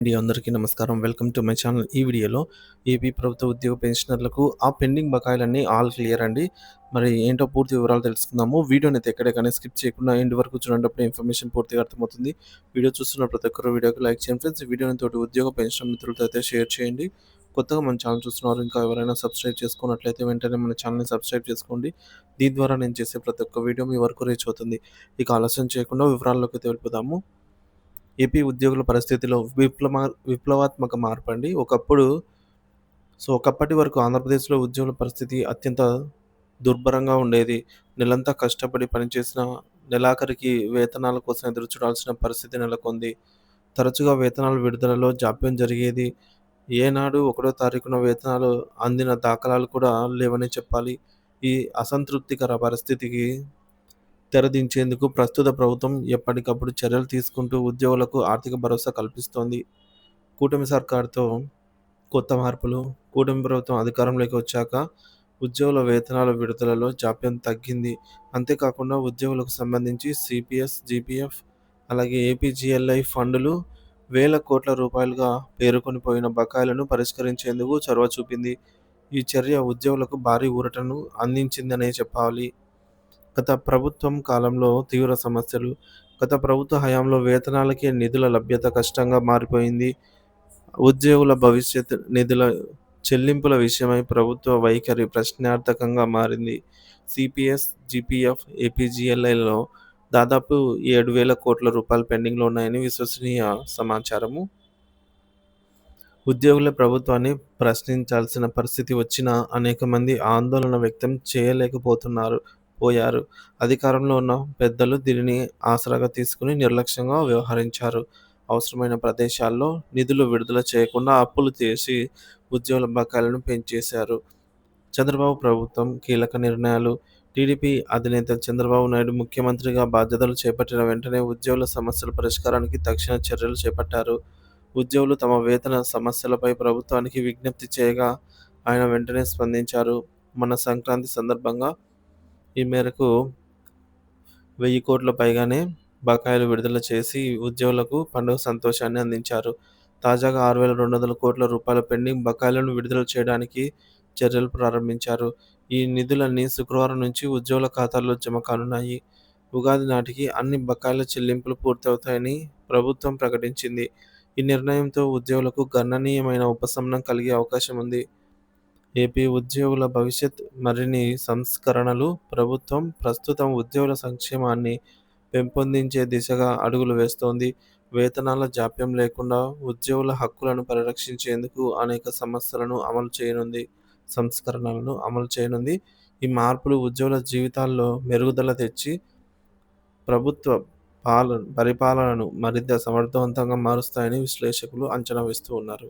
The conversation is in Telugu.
అండి అందరికీ నమస్కారం. Welcome to my channel. ఈ వీడియోలో ఏపీ ప్రభుత్వ ఉద్యోగ పెన్షనర్లకు ఆ పెండింగ్ బకాయిలన్నీ ఆల్ క్లియర్ అండి. మరి ఏంటో పూర్తి వివరాలు తెలుసుకుందాము. వీడియోనైతే ఎక్కడికైనా స్కిప్ చేయకుండా ఎండ్ వరకు చూడండి. అప్పుడు ఇన్ఫర్మేషన్ పూర్తిగా అర్థమవుతుంది. వీడియో చూస్తున్న ప్రతి ఒక్కరు వీడియోకి లైక్ చేయండి ఫ్రెండ్స్. ఈ వీడియోని తోటి ఉద్యోగ పెన్షన్ మిత్రులతో అయితే షేర్ చేయండి. కొత్తగా మన ఛానల్ చూస్తున్నారు ఇంకా ఎవరైనా సబ్స్క్రైబ్ చేసుకున్నట్లయితే వెంటనే మన ఛానల్‌ని సబ్స్క్రైబ్ చేసుకోండి. దీని ద్వారా నేను చేసే ప్రతి ఒక్క వీడియో మీ వరకు రీచ్ అవుతుంది. ఇక ఆలస్యం చేయకుండా వివరాల్లోకి వెళ్ళిపోదాము. ఏపీ ఉద్యోగుల పరిస్థితిలో విప్లవాత్మక మార్పండి. ఒకప్పటి వరకు ఆంధ్రప్రదేశ్‌లో ఉద్యోగుల పరిస్థితి అత్యంత దుర్భరంగా ఉండేది. నెలంతా కష్టపడి పనిచేసిన నెలాఖరికి వేతనాల కోసం ఎదురుచూడాల్సిన పరిస్థితి నెలకొంది. తరచుగా వేతనాల విడుదలలో జాప్యం జరిగేది. ఏనాడు ఒకటో తారీఖున వేతనాలు అందిన దాఖలాలు కూడా లేవనే చెప్పాలి. ఈ అసంతృప్తికర పరిస్థితికి తెరదించేందుకు ప్రస్తుత ప్రభుత్వం ఎప్పటికప్పుడు చర్యలు తీసుకుంటూ ఉద్యోగులకు ఆర్థిక భరోసా కల్పిస్తోంది. కూటమి సర్కార్‌తో కొత్త మార్పులు. కూటమి ప్రభుత్వం అధికారంలోకి వచ్చాక ఉద్యోగుల వేతనాల విడుదలలో జాప్యం తగ్గింది. అంతేకాకుండా ఉద్యోగులకు సంబంధించి సీపీఎస్, జీపీఎఫ్ అలాగే ఏపీజీఎల్ఐ ఫండులు వేల కోట్ల రూపాయలుగా పేరుకొనిపోయిన బకాయిలను పరిష్కరించేందుకు చొరవ చూపింది. ఈ చర్య ఉద్యోగులకు భారీ ఊరటను అందించిందనే చెప్పాలి. గత ప్రభుత్వం కాలంలో తీవ్ర సమస్యలు. గత ప్రభుత్వ హయాంలో వేతనాలకే నిధుల లభ్యత కష్టంగా మారిపోయింది. ఉద్యోగుల భవిష్యత్ నిధుల చెల్లింపుల విషయమై ప్రభుత్వ వైఖరి ప్రశ్నార్థకంగా మారింది. సిపిఎస్, జిపిఎఫ్, ఏపీజీఎల్ఐలో దాదాపు 7,000 కోట్ల రూపాయలు పెండింగ్‌లో ఉన్నాయని విశ్వసనీయ సమాచారము. ఉద్యోగులే ప్రభుత్వాన్ని ప్రశ్నించాల్సిన పరిస్థితి వచ్చినా అనేక మంది ఆందోళన వ్యక్తం పోయారు. అధికారంలో ఉన్న పెద్దలు దీనిని ఆసరాగా తీసుకుని నిర్లక్ష్యంగా వ్యవహరించారు. అవసరమైన ప్రదేశాల్లో నిధులు విడుదల చేయకుండా అప్పులు చేసి ఉద్యోగుల బకాయిలను పెంచేశారు. చంద్రబాబు ప్రభుత్వం కీలక నిర్ణయాలు. టీడీపీ అధినేత చంద్రబాబు నాయుడు ముఖ్యమంత్రిగా బాధ్యతలు చేపట్టిన వెంటనే ఉద్యోగుల సమస్యల పరిష్కారానికి తక్షణ చర్యలు చేపట్టారు. ఉద్యోగులు తమ వేతన సమస్యలపై ప్రభుత్వానికి విజ్ఞప్తి చేయగా ఆయన వెంటనే స్పందించారు. మన సంక్రాంతి సందర్భంగా ఈ మేరకు 1000 కోట్ల పైగానే బకాయిలు విడుదల చేసి ఉద్యోగులకు పండుగ సంతోషాన్ని అందించారు. తాజాగా 6,200 కోట్ల రూపాయల పెండింగ్ బకాయిలను విడుదల చేయడానికి చర్యలు ప్రారంభించారు. ఈ నిధులన్నీ శుక్రవారం నుంచి ఉద్యోగుల ఖాతాల్లో జమ కానున్నాయి. ఉగాది నాటికి అన్ని బకాయిల చెల్లింపులు పూర్తవుతాయని ప్రభుత్వం ప్రకటించింది. ఈ నిర్ణయంతో ఉద్యోగులకు గణనీయమైన ఉపశమనం కలిగే అవకాశం ఉంది. ఏపీ ఉద్యోగుల భవిష్యత్ మరిన్ని సంస్కరణలు. ప్రభుత్వం ప్రస్తుతం ఉద్యోగుల సంక్షేమాన్ని పెంపొందించే దిశగా అడుగులు వేస్తోంది. వేతనాల జాప్యం లేకుండా ఉద్యోగుల హక్కులను పరిరక్షించేందుకు అనేక సంస్కరణలను అమలు చేయనుంది. ఈ మార్పులు ఉద్యోగుల జీవితాల్లో మెరుగుదల తెచ్చి ప్రభుత్వ పరిపాలనను మరింత సమర్థవంతంగా మారుస్తాయని విశ్లేషకులు అంచనా వేస్తూ ఉన్నారు.